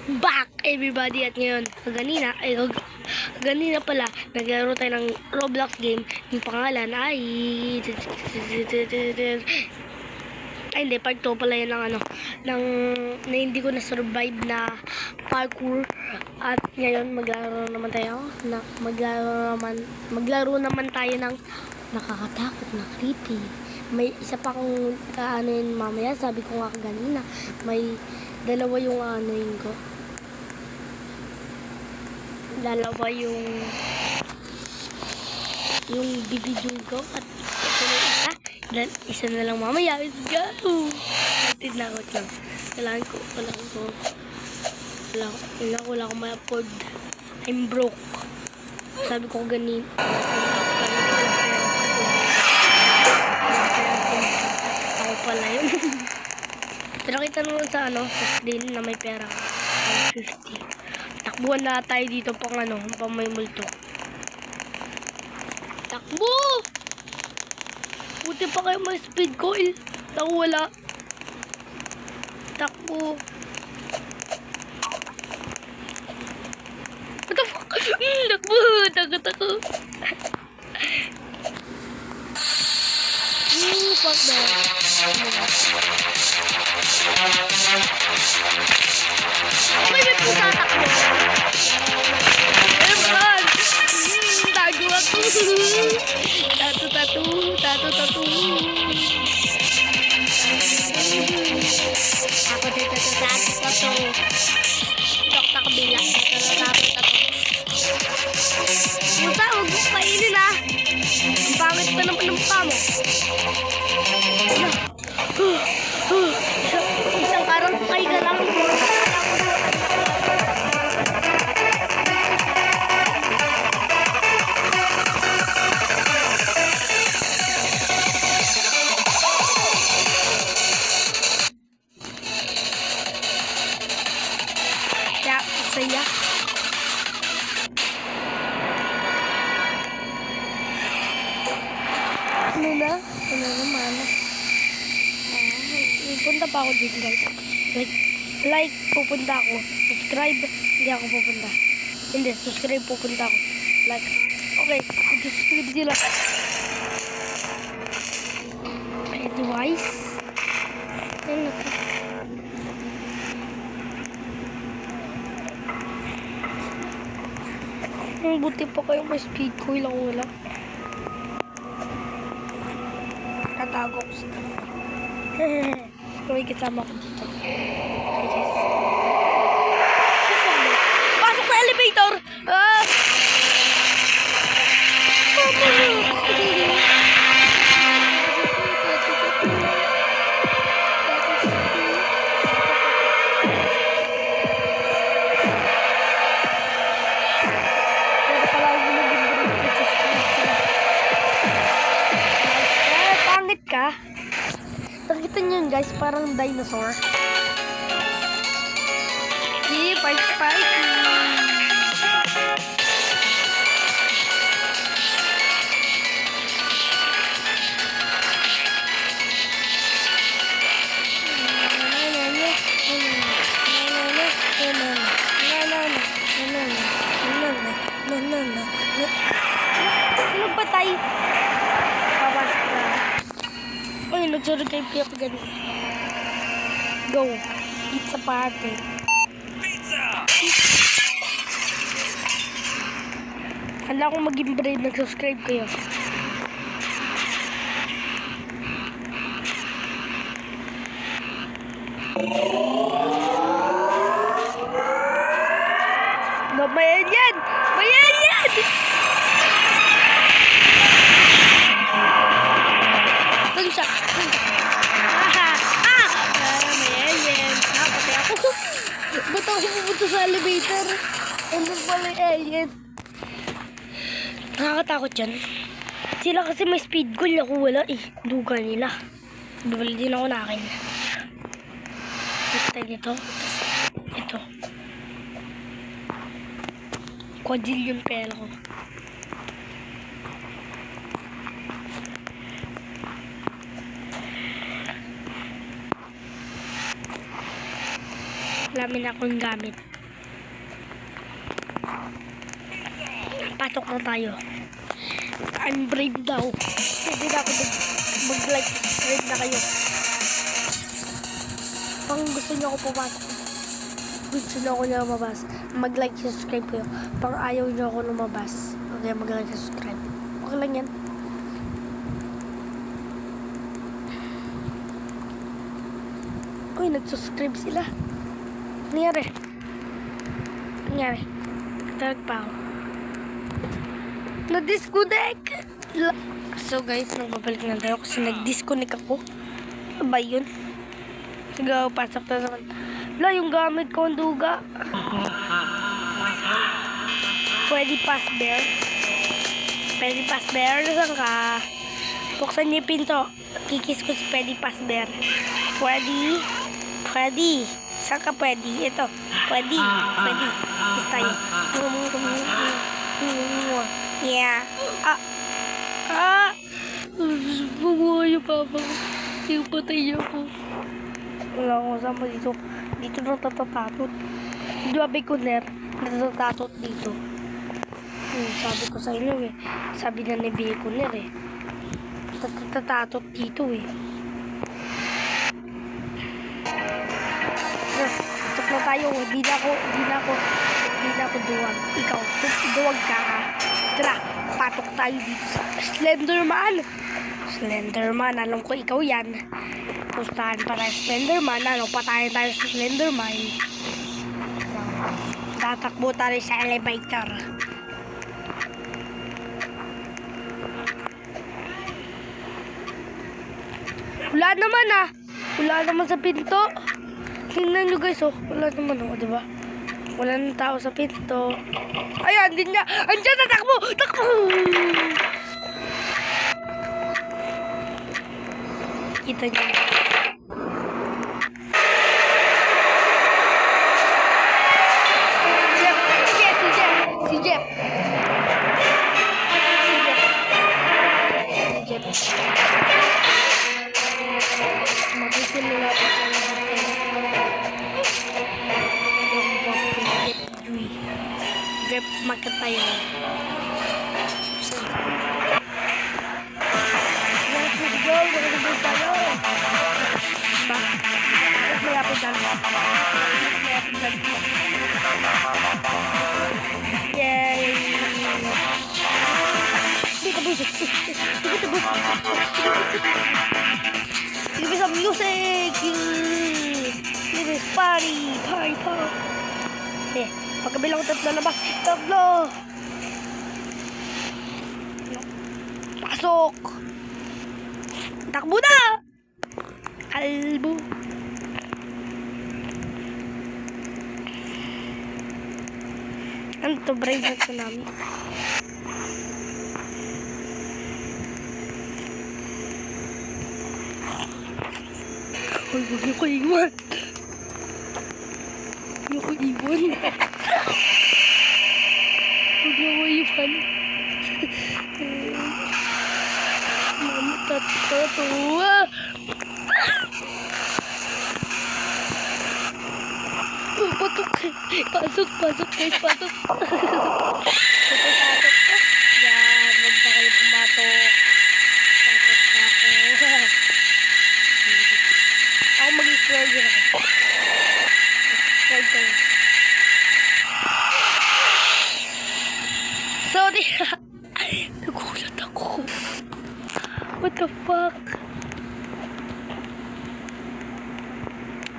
back everybody at ngayon ganina pala naglaro tayo ng Roblox game. Yung pangalan ay hindi, part 2 pala yun ng na hindi ko na survive na parkour. At ngayon maglaro naman tayo ng nakakatakot na creepy. May isa pa akong kaanin mamaya, sabi ko nga kanina, may dalawa yung ko. Dalawa yung bibidyo ko at ito na isa na lang mamaya. Let's go! Hatid na ako lang. Wala akong ma-afford. I'm broke. Sabi ko ganun. Ako pala yun. Pero kita naman sa sa screen na may pera. 150. Takbuhan na tayo dito pang may multo. Takbo! Buti pa kayo may speed coil. Ako wala. Takbo. What the fuck? Takbo! Takbo. Fuck that. May pusa takbo. Ewan! Tago ako. Tatu. Ako dito sa tatu. Tok kabila. Tatu. Pusa, huwag mo kainin ah. Ang pangit pa naman ng mukha mo. Isang karang kay ka lang. Ya, saya. Ano naman? Punta pa ako dito guys. Like, pupunta ako. Subscribe, hindi ako pupunta. Hindi, subscribe, pupunta ako. Like, okay, subscribe sila. Anyways, ano to? Buti pa kayo may speed coil, ako wala. Tatago ko sa tabi. May kasama ko dito. Pasok sa elevator! Ah! Pangit ka? Nakita nyo yun guys, parang dinosaur. Yeah, fight. Sino patay? Papasok na. Ay, nagsurvive ako ganun. Go. Pizza party. Hala ko maging brave, nag-subscribe kayo. No, may alien! May alien! Saan siya? May alien. Pati ako. Ba't ako pupunta sa elevator? Ano pala yung alien? Nakakatakot yan. Sila kasi may speed goal, ako wala eh. Duga nila. Dugal din ako na akin. Ito nito. Ito. Quadrillion pera ko. Wala min akong gamit. Pasok na tayo. I'm brave daw. Hindi na ako mag-like, subscribe na kayo. Pang gusto niyo ako pumasok. Gusto niyo ako lumabas. Mag-like, subscribe kayo. Pang ayaw niyo ako lumabas. Okay, mag-like, subscribe. Okay lang yan. Uy, nag-subscribe sila. Nangyari. Talag pa ako. Na-disconnect! So guys, nagbabalik na tayo kasi nag-disconnect ako. Ano ba yun? Sige, pasok na naman. Wala, yung gamit ko ang duga. Pwede pass bear. Nasaan ka? Buksan niyo yung pinto. Kikis ko si Pwede pass bear. Pwede. Saan ka pwede? Ito. Pwede. Kiss tayo. Yeah. Bubuhay yung papa ko. Yung patay niya po. Wala akong kasama dito. Dito lang tatatatot. Hindi ba Bikoner? Natatatot dito. Sabi ko sa inyo eh. Sabi na ni Bikoner eh. Tatatatot dito eh. Tok na tayo. Hindi na ako duwag. Ikaw, duwag ka ha. Tara, patok tayo dito sa Slenderman, alam ko ikaw yan. Pustahan pa tayo Slenderman. Patayin tayo sa Slenderman. Tatakbo tayo sa elevator. Wala naman sa pinto. Tingnan nyo guys, wala naman diba? Wala nang tao sa pinto. Ayan, din niya. Andiyan na, takbo! Kita niyo. Si Jeff. Magsisimula pa sa Jeff, magkatayo. Malapit na. Yay! Dito busik. Give me some music. Give me party. Pagkabilang tatlo labas. Tatlo. Pasok. Takbo na. Kalbo. Ano to? Brave na tsunami. Uy, huwag niyo ko iwan. Mama tatawa. Pasok guys, pasok. Yan, huwag na kayo pumatok. Pasok na ako. Ako mag-explore din ako. Explore tayo. Sorry. Nagulat ako. What the fuck?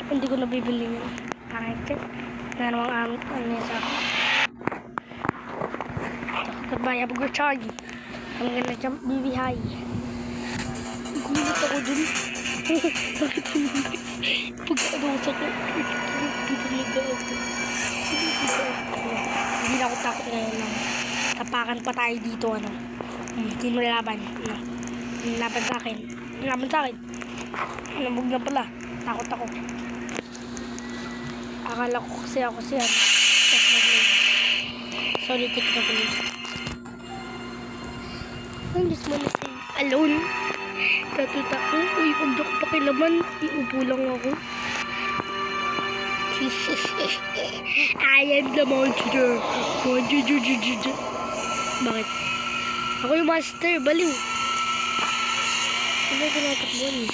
Hindi ko nabibili yun. Bakit? Namang ano sa ako. Goodbye, have a good time. I'm gonna jump BB high. Gulat ako dun. Bakit hindi? Pag-ano sa ko. Talaga ako. Hindi na ako takot ngayon lang. Tapakan pa tayo dito, ano. Sino laban? Laban sa akin. Nabog na pala. Takot ako. Akala ko kasi ako siya. Sorry, take the police. I'm just wanna say, alone. Tatuta ko. Uy, huwag niyo ko pakilaman. Iupo lang ako. I am the monster. Bakit? Ako yung master, baliw. Ano tinatakbuhan eh?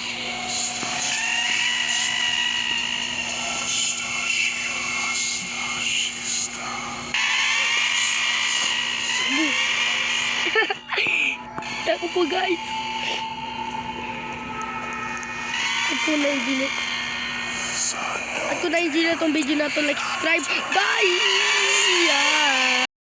Tako po guys. At kung na-enjoy na itong video na to, like, subscribe. Bye! Yeah!